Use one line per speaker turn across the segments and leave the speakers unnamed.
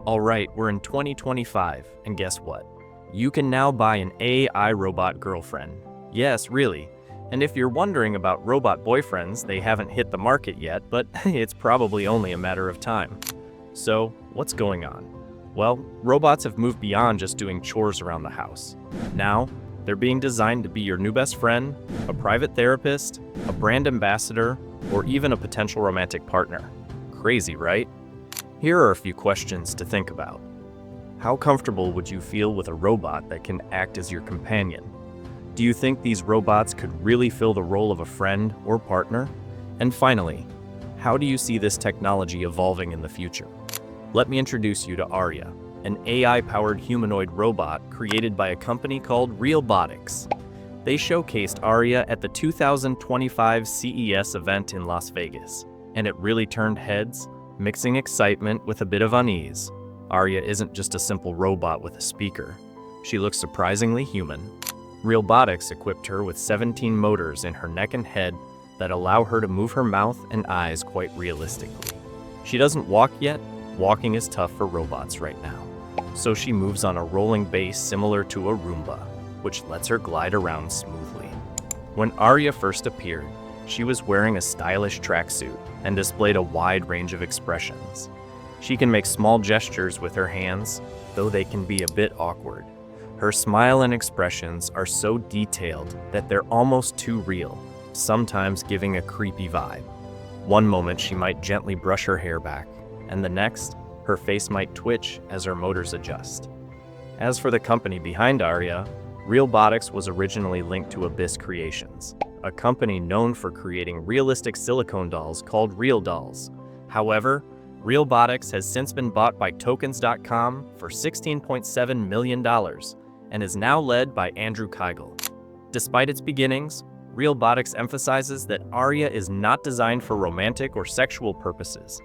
Alright, we're in 2025, and guess what? You can now buy an AI robot girlfriend. Yes, really. And if you're wondering about robot boyfriends, they haven't hit the market yet, but it's probably only a matter of time. So, what's going on? Well, robots have moved beyond just doing chores around the house. Now, they're being designed to be your new best friend, a private therapist, a brand ambassador, or even a potential romantic partner. Crazy, right? Here are a few questions to think about. How comfortable would you feel with a robot that can act as your companion? Do you think these robots could really fill the role of a friend or partner? And finally, how do you see this technology evolving in the future? Let me introduce you to Arya, an AI-powered humanoid robot created by a company called Realbotics. They showcased Arya at the 2025 CES event in Las Vegas, and it really turned heads, mixing excitement with a bit of unease. Arya isn't just a simple robot with a speaker. She looks surprisingly human. Realbotics equipped her with 17 motors in her neck and head that allow her to move her mouth and eyes quite realistically. She doesn't walk yet. Walking is tough for robots right now. So she moves on a rolling base similar to a Roomba, which lets her glide around smoothly. When Arya first appeared, she was wearing a stylish tracksuit and displayed a wide range of expressions. She can make small gestures with her hands, though they can be a bit awkward. Her smile and expressions are so detailed that they're almost too real, sometimes giving a creepy vibe. One moment she might gently brush her hair back, and the next, her face might twitch as her motors adjust. As for the company behind Arya, Realbotics was originally linked to Abyss Creations, a company known for creating realistic silicone dolls called Real Dolls. However, Realbotics has since been bought by Tokens.com for $16.7 million and is now led by Andrew Kigel. Despite its beginnings, Realbotics emphasizes that Arya is not designed for romantic or sexual purposes.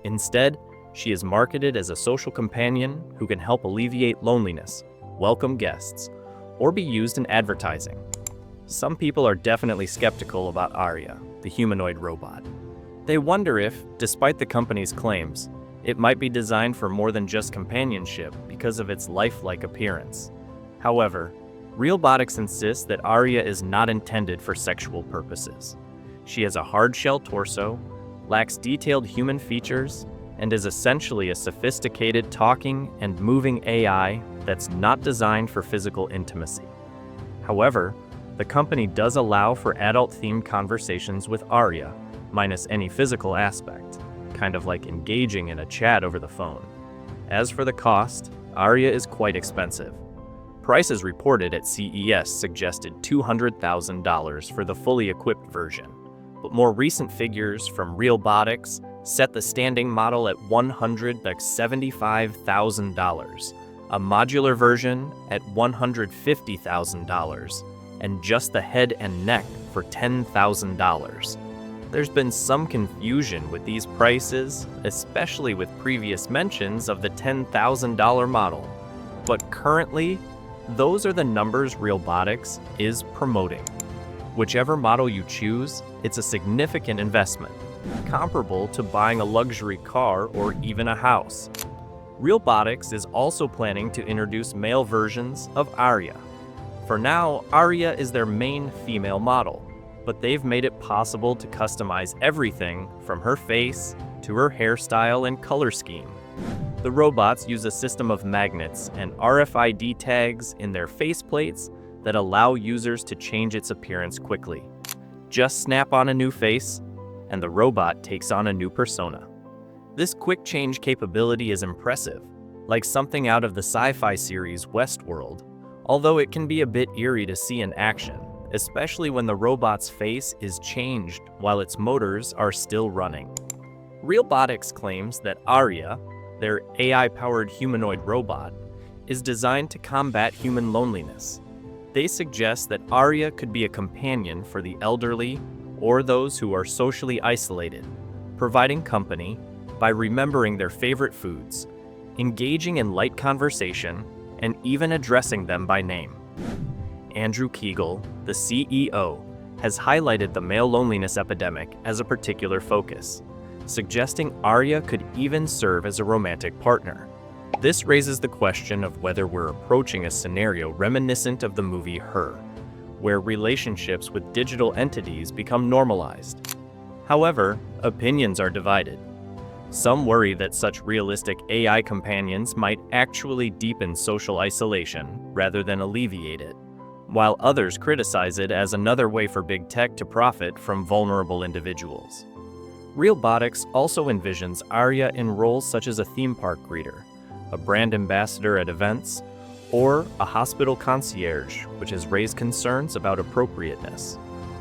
Instead, she is marketed as a social companion who can help alleviate loneliness, welcome guests, or be used in advertising. Some people are definitely skeptical about Arya, the humanoid robot. They wonder if, despite the company's claims, it might be designed for more than just companionship because of its lifelike appearance. However, Realbotics insists that Arya is not intended for sexual purposes. She has a hard-shell torso, lacks detailed human features, and is essentially a sophisticated talking and moving AI that's not designed for physical intimacy. However, the company does allow for adult-themed conversations with Arya, minus any physical aspect, kind of like engaging in a chat over the phone. As for the cost, Arya is quite expensive. Prices reported at CES suggested $200,000 for the fully equipped version, but more recent figures from Realbotics set the standing model at $175,000, a modular version at $150,000, and just the head and neck for $10,000. There's been some confusion with these prices, especially with previous mentions of the $10,000 model, but currently, those are the numbers Realbotics is promoting. Whichever model you choose, it's a significant investment, comparable to buying a luxury car or even a house. Realbotics is also planning to introduce male versions of Arya. For now, Arya is their main female model, but they've made it possible to customize everything from her face to her hairstyle and color scheme. The robots use a system of magnets and RFID tags in their faceplates that allow users to change its appearance quickly. Just snap on a new face, and the robot takes on a new persona. This quick change capability is impressive, like something out of the sci-fi series Westworld, although it can be a bit eerie to see in action, especially when the robot's face is changed while its motors are still running. Realbotics claims that Arya, their AI-powered humanoid robot, is designed to combat human loneliness. They suggest that Arya could be a companion for the elderly or those who are socially isolated, providing company by remembering their favorite foods, engaging in light conversation, and even addressing them by name. Andrew Kigel, the CEO, has highlighted the male loneliness epidemic as a particular focus, suggesting Arya could even serve as a romantic partner. This raises the question of whether we're approaching a scenario reminiscent of the movie Her, where relationships with digital entities become normalized. However, opinions are divided. Some worry that such realistic AI companions might actually deepen social isolation rather than alleviate it, while others criticize it as another way for big tech to profit from vulnerable individuals. Realbotics also envisions Arya in roles such as a theme park greeter, a brand ambassador at events, or a hospital concierge, which has raised concerns about appropriateness.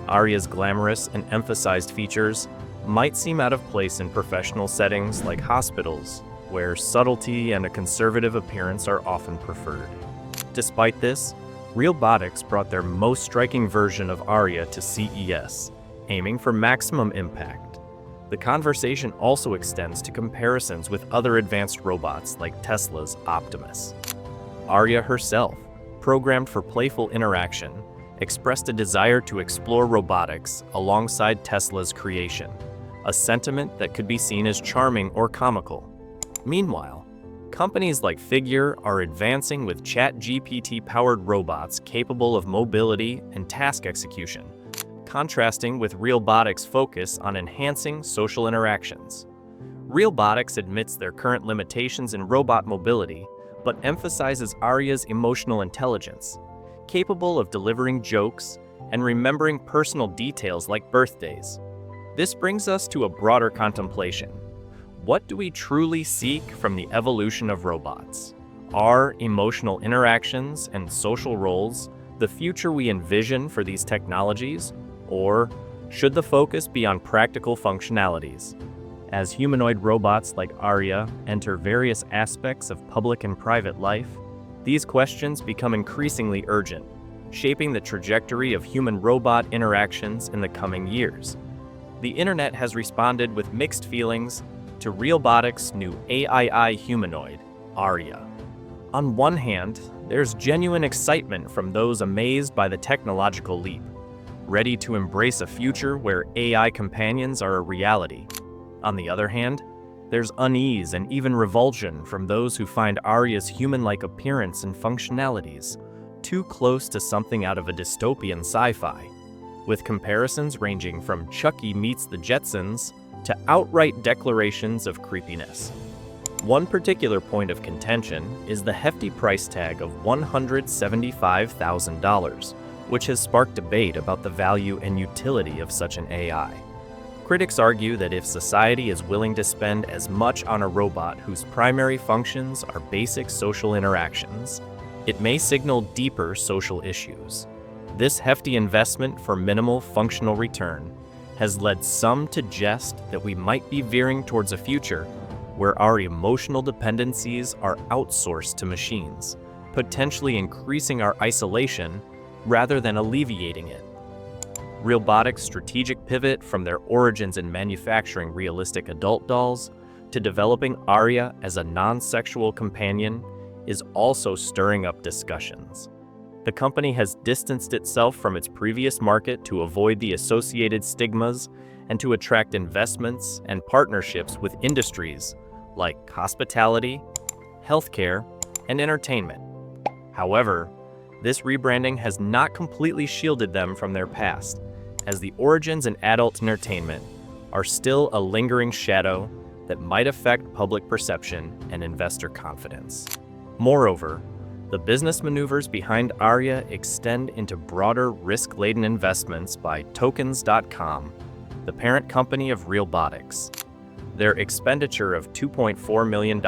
Arya's glamorous and emphasized features might seem out of place in professional settings like hospitals, where subtlety and a conservative appearance are often preferred. Despite this, Realbotics brought their most striking version of Arya to CES, aiming for maximum impact. The conversation also extends to comparisons with other advanced robots like Tesla's Optimus. Arya herself, programmed for playful interaction, expressed a desire to explore robotics alongside Tesla's creation, a sentiment that could be seen as charming or comical. Meanwhile, companies like Figure are advancing with ChatGPT-powered robots capable of mobility and task execution, contrasting with Realbotics' focus on enhancing social interactions. Realbotics admits their current limitations in robot mobility, but emphasizes Arya's emotional intelligence, capable of delivering jokes and remembering personal details like birthdays. This brings us to a broader contemplation. What do we truly seek from the evolution of robots? Are emotional interactions and social roles the future we envision for these technologies, or should the focus be on practical functionalities? As humanoid robots like Arya enter various aspects of public and private life, these questions become increasingly urgent, shaping the trajectory of human-robot interactions in the coming years. The internet has responded with mixed feelings to Realbotics' new AI humanoid, Arya. On one hand, there's genuine excitement from those amazed by the technological leap, ready to embrace a future where AI companions are a reality. On the other hand, there's unease and even revulsion from those who find Arya's human-like appearance and functionalities too close to something out of a dystopian sci-fi, with comparisons ranging from Chucky meets the Jetsons to outright declarations of creepiness. One particular point of contention is the hefty price tag of $175,000, which has sparked debate about the value and utility of such an AI. Critics argue that if society is willing to spend as much on a robot whose primary functions are basic social interactions, it may signal deeper social issues. This hefty investment for minimal functional return has led some to jest that we might be veering towards a future where our emotional dependencies are outsourced to machines, potentially increasing our isolation rather than alleviating it. Realbotics' strategic pivot from their origins in manufacturing realistic adult dolls to developing Arya as a non-sexual companion is also stirring up discussions. The company has distanced itself from its previous market to avoid the associated stigmas and to attract investments and partnerships with industries like hospitality, healthcare, and entertainment. However, this rebranding has not completely shielded them from their past, as the origins in adult entertainment are still a lingering shadow that might affect public perception and investor confidence. Moreover, the business maneuvers behind Arya extend into broader risk-laden investments by Tokens.com, the parent company of Realbotics. Their expenditure of $2.4 million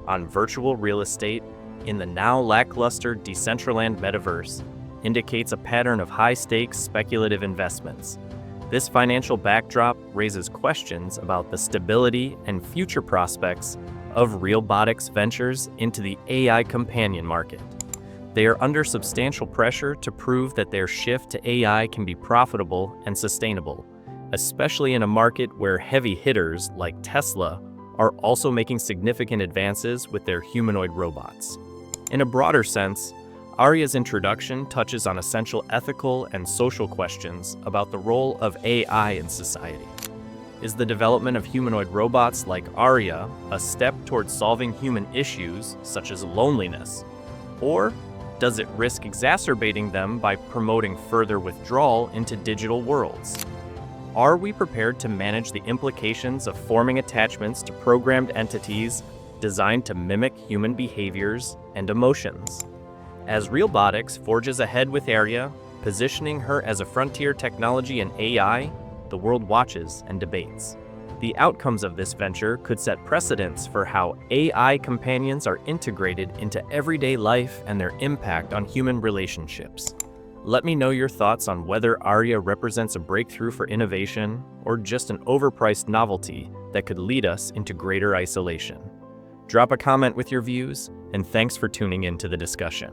on virtual real estate in the now lackluster Decentraland metaverse indicates a pattern of high-stakes speculative investments. This financial backdrop raises questions about the stability and future prospects of Realbotics' ventures into the AI companion market. They are under substantial pressure to prove that their shift to AI can be profitable and sustainable, especially in a market where heavy hitters like Tesla are also making significant advances with their humanoid robots. In a broader sense, Arya's introduction touches on essential ethical and social questions about the role of AI in society. Is the development of humanoid robots like Arya a step towards solving human issues such as loneliness? Or does it risk exacerbating them by promoting further withdrawal into digital worlds? Are we prepared to manage the implications of forming attachments to programmed entities designed to mimic human behaviors and emotions? As Realbotics forges ahead with Arya, positioning her as a frontier technology in AI, the world watches and debates. The outcomes of this venture could set precedents for how AI companions are integrated into everyday life and their impact on human relationships. Let me know your thoughts on whether Arya represents a breakthrough for innovation or just an overpriced novelty that could lead us into greater isolation. Drop a comment with your views, and thanks for tuning in to the discussion.